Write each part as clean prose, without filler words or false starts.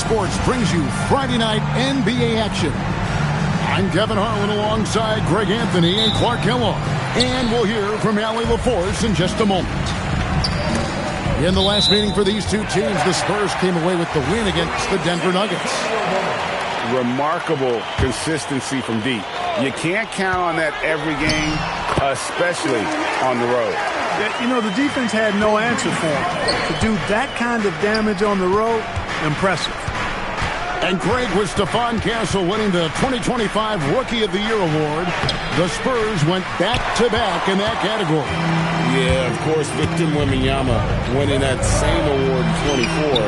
Sports brings you Friday night NBA action. I'm Kevin Harlan alongside Greg Anthony and Clark Kellogg. And we'll hear from Allie LaForce in just a moment. In the last meeting for these two teams, the Spurs came away with the win against the Denver Nuggets. Remarkable consistency from deep. You can't count on that every game, especially on the road. You know, the defense had no answer for him. To do that kind of damage on the road, impressive. And Craig, with Stephon Castle winning the 2025 Rookie of the Year award, the Spurs went back-to-back in that category. Yeah, of course, Victor Wembanyama winning that same award in 24.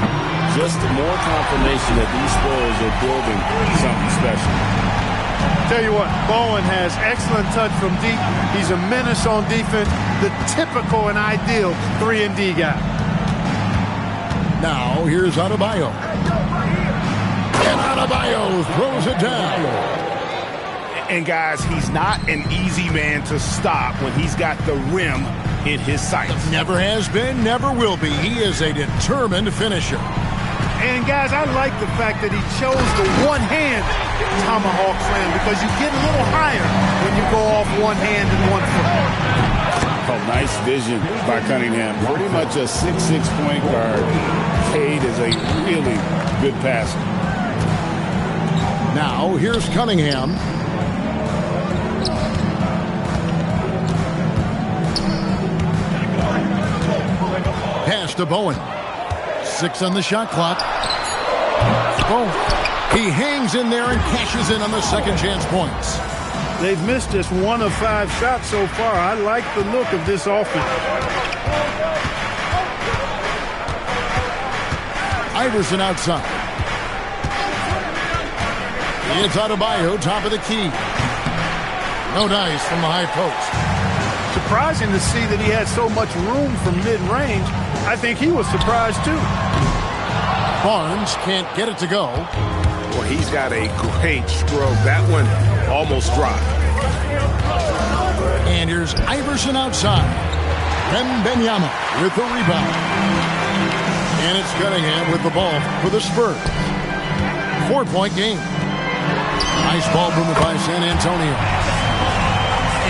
Just more confirmation that these Spurs are building something special. Tell you what, Bowen has excellent touch from deep. He's a menace on defense, the typical and ideal 3-and-D guy. Now, here's Adebayo. And Adebayo throws it down. And guys, he's not an easy man to stop when he's got the rim in his sights. Never has been, never will be. He is a determined finisher. And guys, I like the fact that he chose the one-hand tomahawk slam because you get a little higher when you go off one hand and one foot. Oh, nice vision by Cunningham. Pretty much a 6'6" point guard. Cade is a really good passer. Now, here's Cunningham. Pass to Bowen. 6 on the shot clock. Bowen. He hangs in there and cashes in on the second chance points. They've missed just 1 of 5 shots so far. I like the look of this offense. Iverson outside. It's Adebayo, top of the key. No dice from the high post. Surprising to see that he had so much room from mid-range. I think he was surprised too. Barnes can't get it to go. Well, he's got a great stroke. That one almost dropped. And here's Iverson outside. Wembanyama with the rebound. And it's Cunningham with the ball for the Spurs. 4-point game. Nice ball movement by San Antonio.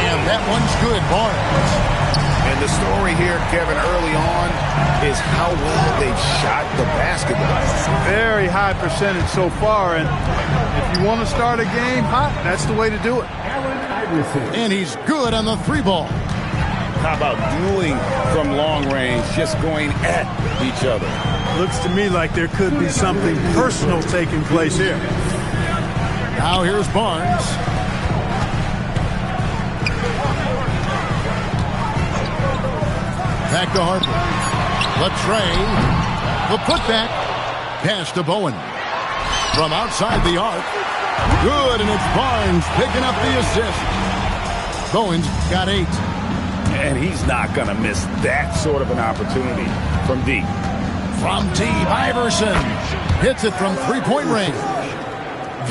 And that one's good, Barnes. And the story here, Kevin, early on is how well they've shot the basketball. Very high percentage so far, and if you want to start a game hot, that's the way to do it. And he's good on the 3-ball. How about dueling from long range, just going at each other? Looks to me like there could be something personal taking place here. Now here's Barnes. Back to Harper. The train. The putback. Pass to Bowen. From outside the arc. Good, and it's Barnes picking up the assist. Bowen's got 8. And he's not going to miss that sort of an opportunity from deep. From deep, Iverson hits it from 3-point range.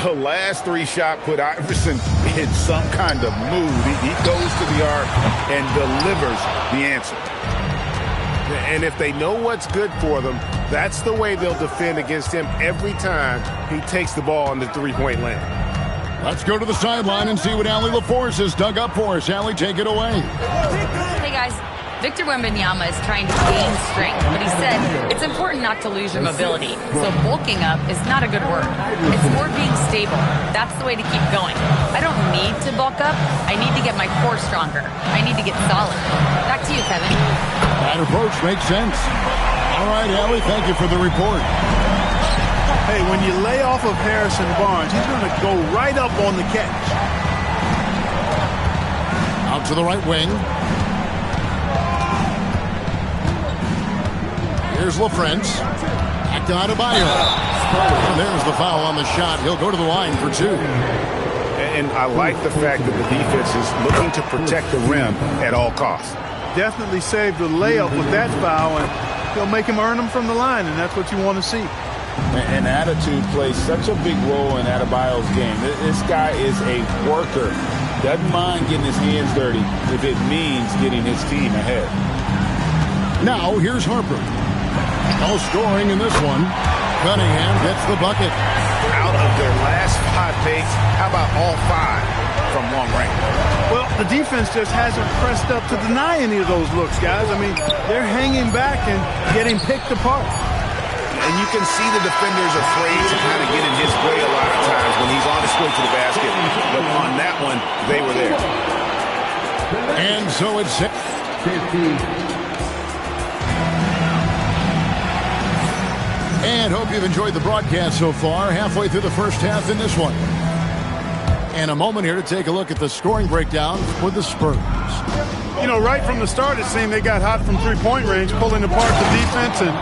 The last 3 shot put Iverson in some kind of mood. He goes to the arc and delivers the answer. And if they know what's good for them, that's the way they'll defend against him every time he takes the ball in the 3-point lane. Let's go to the sideline and see what Allie LaForce has dug up for us. Allie, take it away. Hey, guys. Victor Wembanyama is trying to gain strength, but he said it's important not to lose your mobility. So bulking up is not a good word. It's more being stable. That's the way to keep going. I don't need to bulk up. I need to get my core stronger. I need to get solid. Back to you, Kevin. That approach makes sense. All right, Allie, thank you for the report. Hey, when you lay off of Harrison Barnes, he's going to go right up on the catch. Out to the right wing. Here's LaFrance. Back to Adebayo. And there's the foul on the shot. He'll go to the line for 2. And I like the fact that the defense is looking to protect the rim at all costs. Definitely saved the layup with that foul, and he'll make him earn them from the line, and that's what you want to see. And attitude plays such a big role in Adebayo's game. This guy is a worker. Doesn't mind getting his hands dirty if it means getting his team ahead. Now, here's Harper. No scoring in this one. Cunningham gets the bucket. Out of their last 5 makes, how about all 5 from long range? Well, the defense just hasn't pressed up to deny any of those looks, guys. I mean, they're hanging back and getting picked apart. And you can see the defenders afraid to kind of get in his way a lot of times when he's on his way to the basket. But on that one, they were there. And so it's 50. And hope you've enjoyed the broadcast so far. Halfway through the first half in this one. And a moment here to take a look at the scoring breakdown for the Spurs. You know, right from the start, it seemed they got hot from three-point range, pulling apart the defense and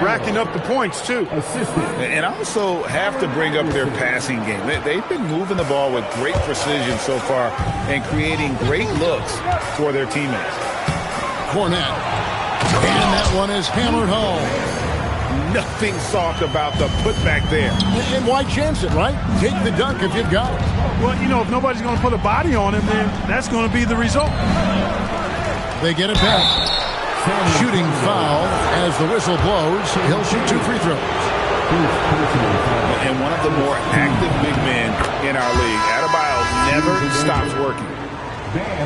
racking up the points, too. And also have to bring up their passing game. They've been moving the ball with great precision so far and creating great looks for their teammates. Cornette. And that one is hammered home. Nothing soft about the putback there. And why chance it, right? Take the dunk if you've got it. Well, you know, if nobody's going to put a body on him, then that's going to be the result. They get it back. Shooting foul as the whistle blows. He'll shoot 2 free throws. And one of the more active big men in our league. Adebayo never stops working.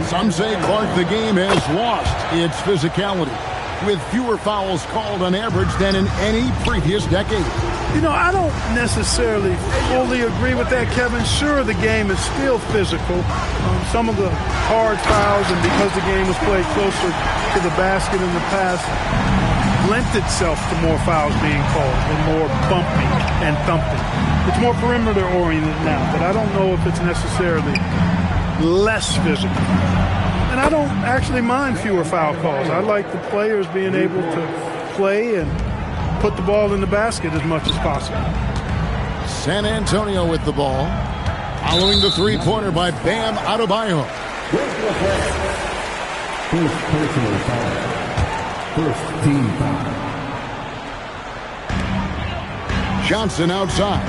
Some say, Clark, the game has lost its physicality, with fewer fouls called on average than in any previous decade. You know, I don't necessarily fully agree with that, Kevin. Sure, the game is still physical. Some of the hard fouls, and because the game was played closer to the basket in the past, lent itself to more fouls being called and more bumping and thumping. It's more perimeter-oriented now, but I don't know if it's necessarily less physical. And I don't actually mind fewer foul calls. I like the players being able to play and put the ball in the basket as much as possible. San Antonio with the ball. Following the three-pointer by Bam Adebayo. First personal foul. First team foul. Johnson outside.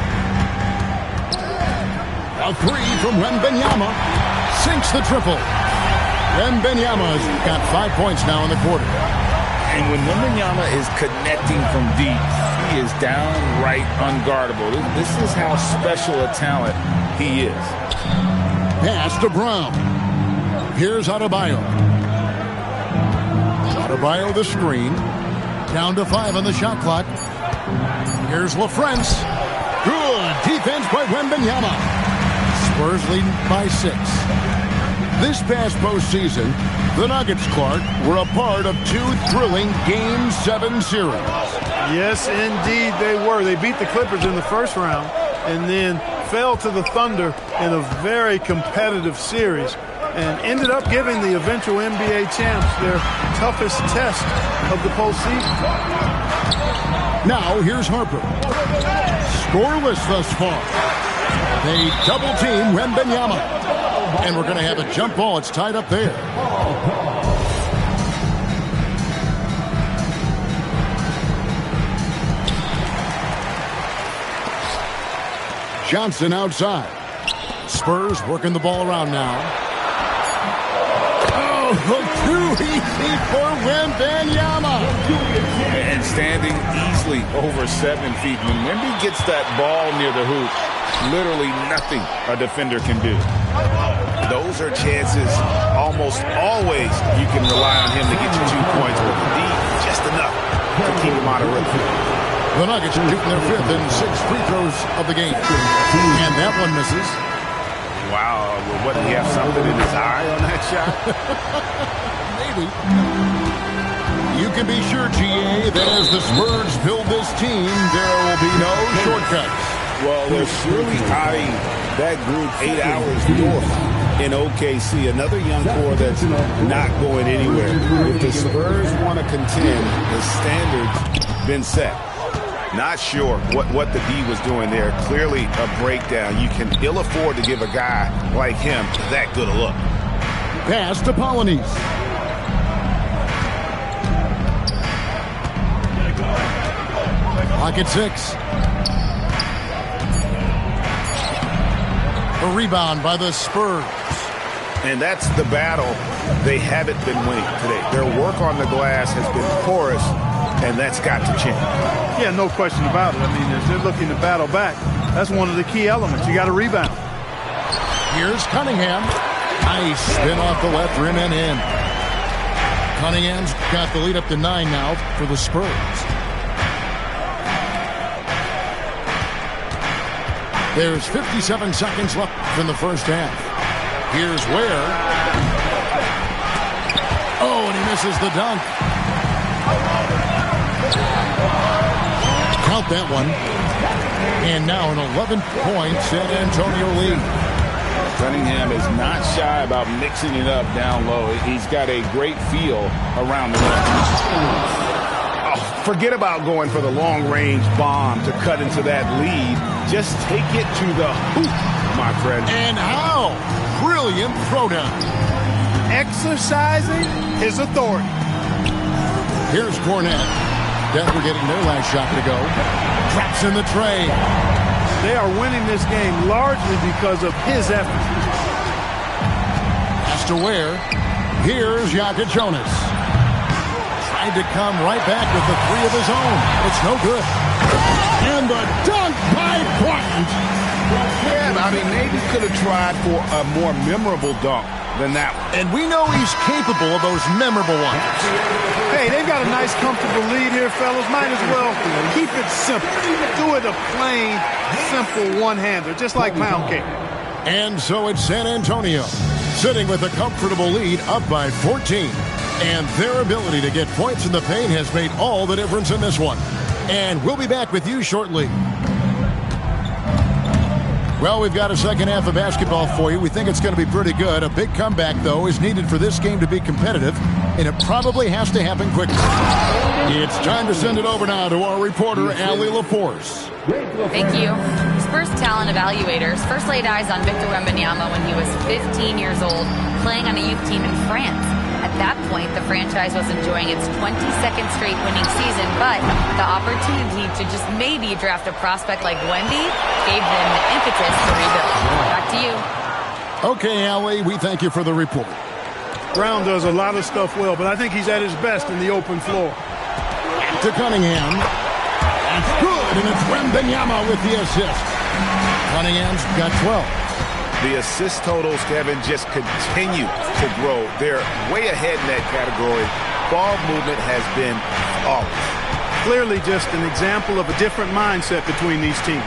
A three from Wembanyama. Sinks the triple. Wembanyama's got 5 points now in the quarter. And when Wembanyama is connecting from deep, he is downright unguardable. This is how special a talent he is. Pass to Brown. Here's Adebayo. Adebayo the screen. Down to 5 on the shot clock. Here's LaFrance. Good defense by Wembanyama. Spurs leading by 6. This past postseason, the Nuggets, Clark, were a part of 2 thrilling Game 7 series. Yes, indeed they were. They beat the Clippers in the first round and then fell to the Thunder in a very competitive series and ended up giving the eventual NBA champs their toughest test of the postseason. Now, here's Harper. Scoreless thus far. They double-team Wembanyama. And we're going to have a jump ball. It's tied up there. Johnson outside. Spurs working the ball around now. Oh, too easy for Wembanyama. And standing easily over 7 feet. When Wemby gets that ball near the hoop, literally nothing a defender can do. Those are chances almost always you can rely on him to get you 2 points, but indeed just enough to keep him out of rhythm. The Nuggets are shooting their 5th and 6th free throws of the game. And that one misses. Wow, what, did he have something in his eye on that shot? Maybe. You can be sure, GA, that as the Spurs build this team, there will be no shortcuts. Well, they're surely eyeing that group 8 hours north in OKC. Another young core that's not going anywhere. If the Spurs want to contend, the standard's been set. Not sure what the D was doing there. Clearly a breakdown. You can ill afford to give a guy like him that good a look. Pass to Polonese. Pocket 6. A rebound by the Spurs. And that's the battle they haven't been winning today. Their work on the glass has been porous, and that's got to change. Yeah, no question about it. I mean, as they're looking to battle back, that's one of the key elements. You got to rebound. Here's Cunningham. Nice spin off the left rim and in. Cunningham's got the lead up to 9 now for the Spurs. There's 57 seconds left in the first half. Here's Ware. Oh, and he misses the dunk. Count that one. And now an 11-point San Antonio lead. Cunningham is not shy about mixing it up down low. He's got a great feel around the rim. Oh, forget about going for the long-range bomb to cut into that lead. Just take it to the hoop, my friend. And how? Brilliant throwdown. Exercising his authority. Here's Cornette. Denver getting their last shot to go. Traps in the tray. They are winning this game largely because of his effort. Has to Ware. Here's Yaka Jonas. Tried to come right back with the three of his own. It's no good. And the dunk by Bryant. Yeah, I mean, maybe could have tried for a more memorable dunk than that one. And we know he's capable of those memorable ones. Hey, they've got a nice, comfortable lead here, fellas. Might as well keep it simple. Do it a plain, simple one-hander, just like pound cake. And so it's San Antonio, sitting with a comfortable lead up by 14. And their ability to get points in the paint has made all the difference in this one. And we'll be back with you shortly. Well, we've got a second half of basketball for you. We think it's going to be pretty good. A big comeback, though, is needed for this game to be competitive, and it probably has to happen quickly. It's time to send it over now to our reporter, Allie LaForce. Thank you. Spurs talent evaluators first laid eyes on Victor Wembanyama when he was 15 years old, playing on a youth team in France. At that point, the franchise was enjoying its 22nd straight winning season, but the opportunity to just maybe draft a prospect like Wemby gave them the impetus to rebuild. Back to you. Okay, Allie, we thank you for the report. Brown does a lot of stuff well, but I think he's at his best in the open floor. To Cunningham. That's good, and it's Wembanyama with the assist. Cunningham's got 12. The assist totals, Kevin, just continue to grow. They're way ahead in that category. Ball movement has been flawless. Clearly just an example of a different mindset between these teams.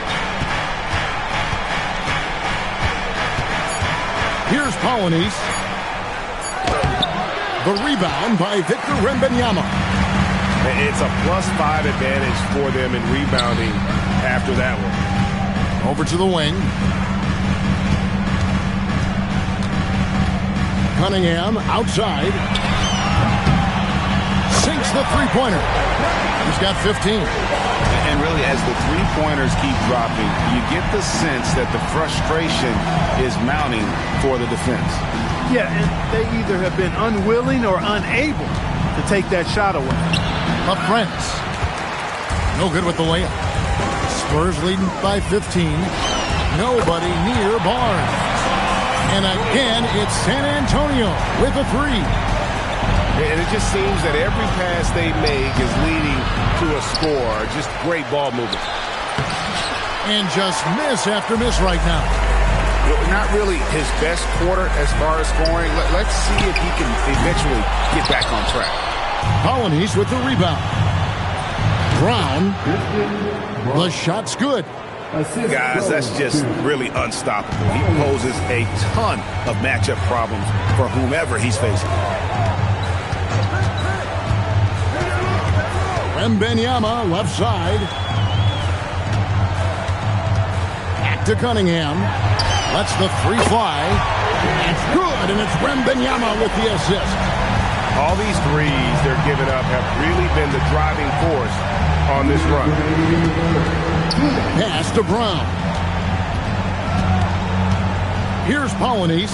Here's Polonese. The rebound by Victor Wembanyama. It's a +5 advantage for them in rebounding after that one. Over to the wing. Cunningham outside. Sinks the three-pointer. He's got 15. And really, as the three-pointers keep dropping, you get the sense that the frustration is mounting for the defense. Yeah, and they either have been unwilling or unable to take that shot away. Up Prince. No good with the layup. Spurs leading by 15. Nobody near Barnes. And again, it's San Antonio with a three. And it just seems that every pass they make is leading to a score. Just great ball movement. And just miss after miss right now. Not really his best quarter as far as scoring. Let's see if he can eventually get back on track. Polonese with the rebound. Brown. The shot's good. Guys, that's just really unstoppable. He poses a ton of matchup problems for whomever he's facing. Wembanyama left side. Back to Cunningham. Lets the three fly. It's good, and it's Wembanyama with the assist. All these threes they're giving up have really been the driving force on this run. Pass to Brown. Here's Polonese.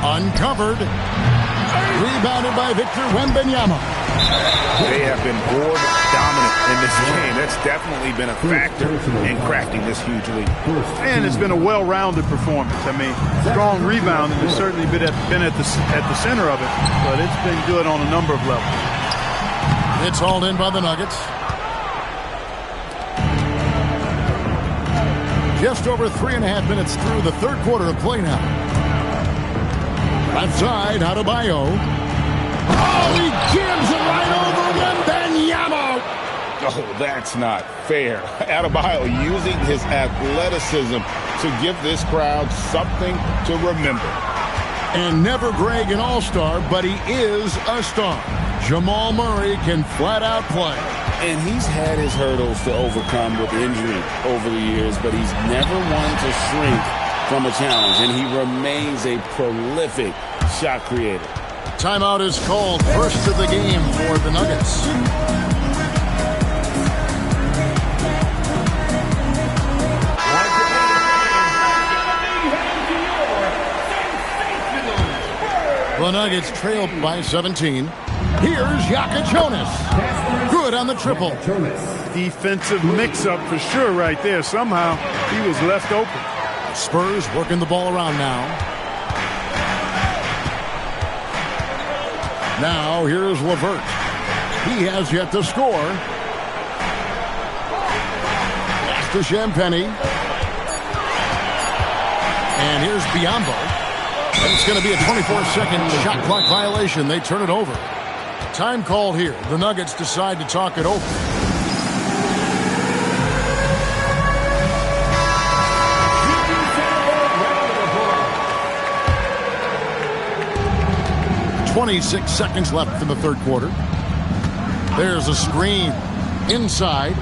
Uncovered. Rebounded by Victor Wembanyama. They have been board dominant in this game. That's definitely been a factor in cracking this huge lead. And it's been a well-rounded performance. I mean, strong rebounding has certainly been at the center of it, but it's been good on a number of levels. It's hauled in by the Nuggets. Just over 3.5 minutes through the third quarter of play now. Left side, Adebayo. Oh, he jams it right over Wembanyama. Oh, that's not fair. Adebayo using his athleticism to give this crowd something to remember. And never Greg an all-star, but he is a star. Jamal Murray can flat out play. And he's had his hurdles to overcome with injury over the years, but he's never one to shrink from a challenge, and he remains a prolific shot creator. Timeout is called. First of the game for the Nuggets. The Nuggets trail by 17. Here's Jonas. Good on the triple. Defensive mix-up for sure right there. Somehow he was left open. Spurs working the ball around now. Now here's LeVert. He has yet to score. Pass to Champagny. And here's Biyombo. And it's going to be a 24-second shot clock violation. They turn it over. Time called here. The Nuggets decide to talk it over. .26 seconds left in the third quarter. There's a screen inside.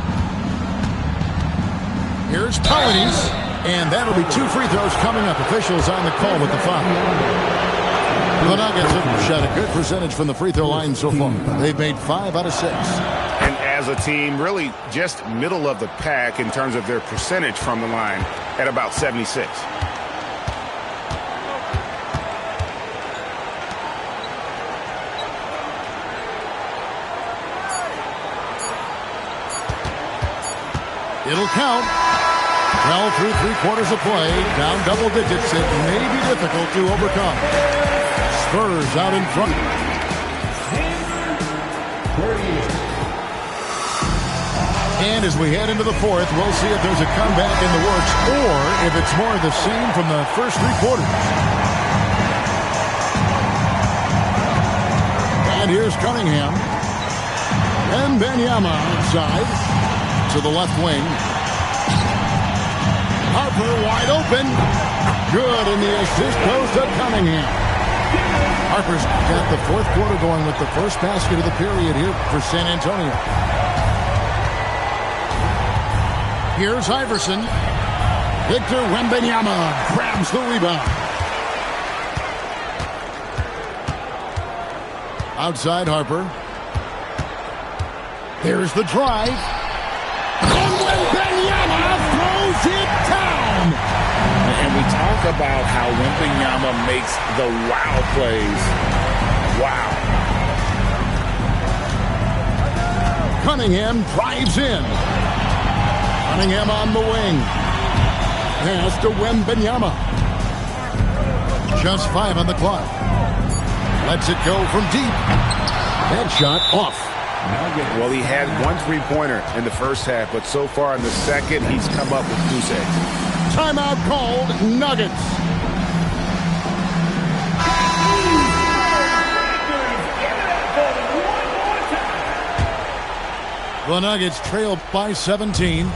Here's Paladis. And that'll be 2 free throws coming up. Officials on the call with the foul. The Nuggets have shot a good percentage from the free throw line so far. They've made 5 out of 6. And as a team, really just middle of the pack in terms of their percentage from the line at about 76. It'll count. Well, through 3 quarters of play, down double digits, it may be difficult to overcome. Spurs out in front. And as we head into the fourth, we'll see if there's a comeback in the works or if it's more of the same from the first 3 quarters. And here's Cunningham. And Wembanyama outside to the left wing. Harper wide open. Good, and the assist goes to Cunningham. Harper's got the fourth quarter going with the first basket of the period here for San Antonio. Here's Iverson. Victor Wembanyama grabs the rebound. Outside Harper. There's the drive. And Wembanyama throws it down. And we talk about how Wembanyama makes the wow plays. Wow. Cunningham drives in. Cunningham on the wing. Pass to Wembanyama. Just 5 on the clock. Lets it go from deep. That shot off. Well, he had 1 3-pointer in the first half, but so far in the second, he's come up with goose eggs. Timeout called. Nuggets. The Nuggets trail by 17.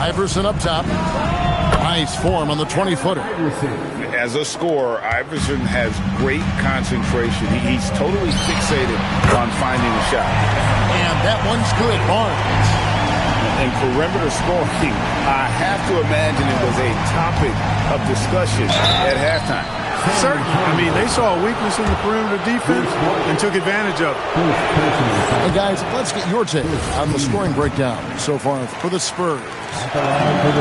Iverson up top. Nice form on the 20-footer. As a scorer, Iverson has great concentration. He's totally fixated on finding a shot. And that one's good. Barnes. And perimeter scoring, I have to imagine it was a topic of discussion at halftime. Certainly. I mean, they saw a weakness in the perimeter defense and took advantage of it. Hey, guys, let's get your take on the scoring breakdown so far for the Spurs.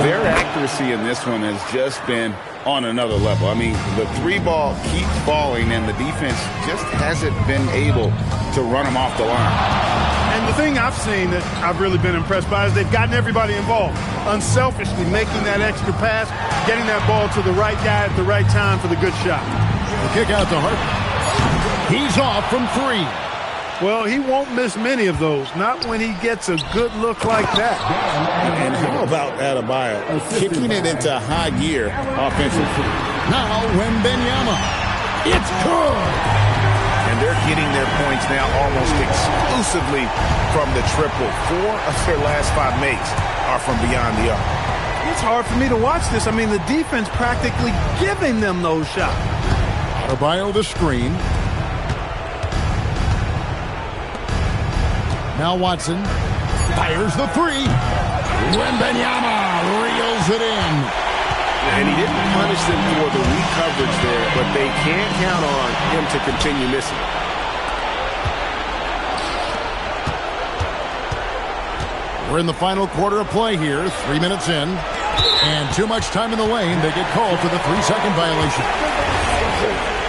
Their accuracy in this one has just been on another level. I mean, the three ball keeps falling, and the defense just hasn't been able to run them off the line. And the thing I've seen that I've really been impressed by is they've gotten everybody involved, unselfishly making that extra pass, getting that ball to the right guy at the right time for the good shot. The kick out to Hart. He's off from three. Well, he won't miss many of those, not when he gets a good look like that. And how about Adebayo kicking it into high gear offensively? Now, Wembanyama. It's good. And they're getting their points now almost exclusively from the triple. 4 of their last 5 makes are from beyond the arc. It's hard for me to watch this. I mean, the defense practically giving them those shots. Adebayo the screen. Now Watson fires the three. Wembanyama reels it in. And he didn't punish them for the weak coverage there, but they can't count on him to continue missing. We're in the final quarter of play here, 3 minutes in. And too much time in the lane. They get called for the 3-second violation.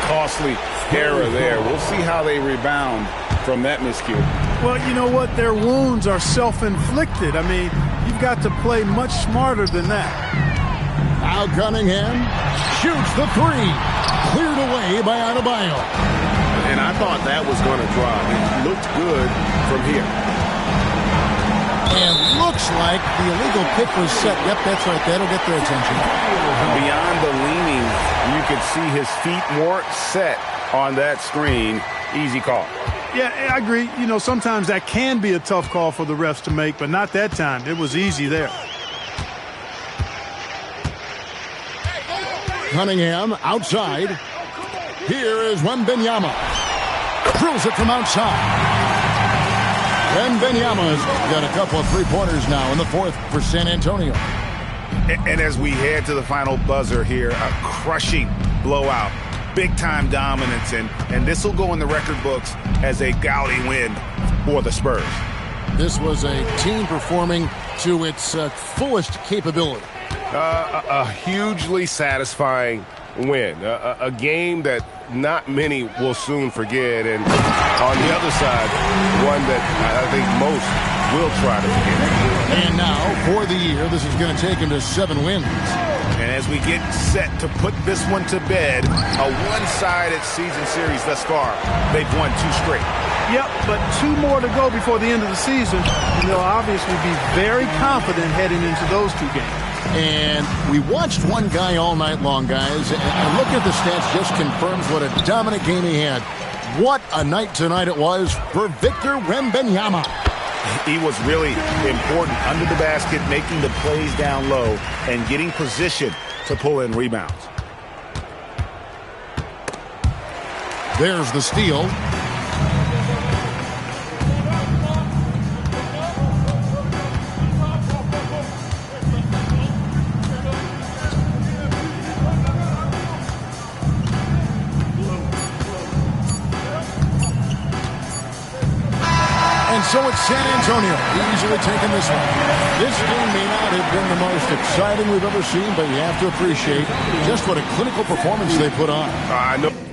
Costly error there. We'll see how they rebound from that miscue. Well, you know what? Their wounds are self-inflicted. I mean, you've got to play much smarter than that. Now Cunningham shoots the three. Cleared away by Adebayo. And I thought that was going to drop. It looked good from here. And looks like the illegal kick was set. Yep, that's right. That'll get their attention. Beyond the leaning, you could see his feet weren't set on that screen. Easy call. Yeah, I agree. You know, sometimes that can be a tough call for the refs to make, but not that time. It was easy there. Cunningham outside. Here is Wembanyama. Drills it from outside. Wembanyama's got a couple of three-pointers now in the fourth for San Antonio. And as we head to the final buzzer here, a crushing blowout. Big-time dominance, and this will go in the record books as a gaudy win for the Spurs. This was a team performing to its fullest capability. A hugely satisfying win. A game that not many will soon forget. And on the other side, one that I think most will try to forget. And now, for the year, this is going to take him to 7 wins. And as we get set to put this one to bed, a one-sided season series thus far, they've won 2 straight. Yep, but 2 more to go before the end of the season. And they'll obviously be very confident heading into those 2 games. And we watched one guy all night long, guys, and looking at the stats just confirms what a dominant game he had. What a night tonight it was for Victor Wembanyama. He was really important under the basket, making the plays down low and getting position to pull in rebounds. There's the steal. And so it's San Antonio easily taking this one. This game may not have been the most exciting we've ever seen, but you have to appreciate just what a clinical performance they put on. I know.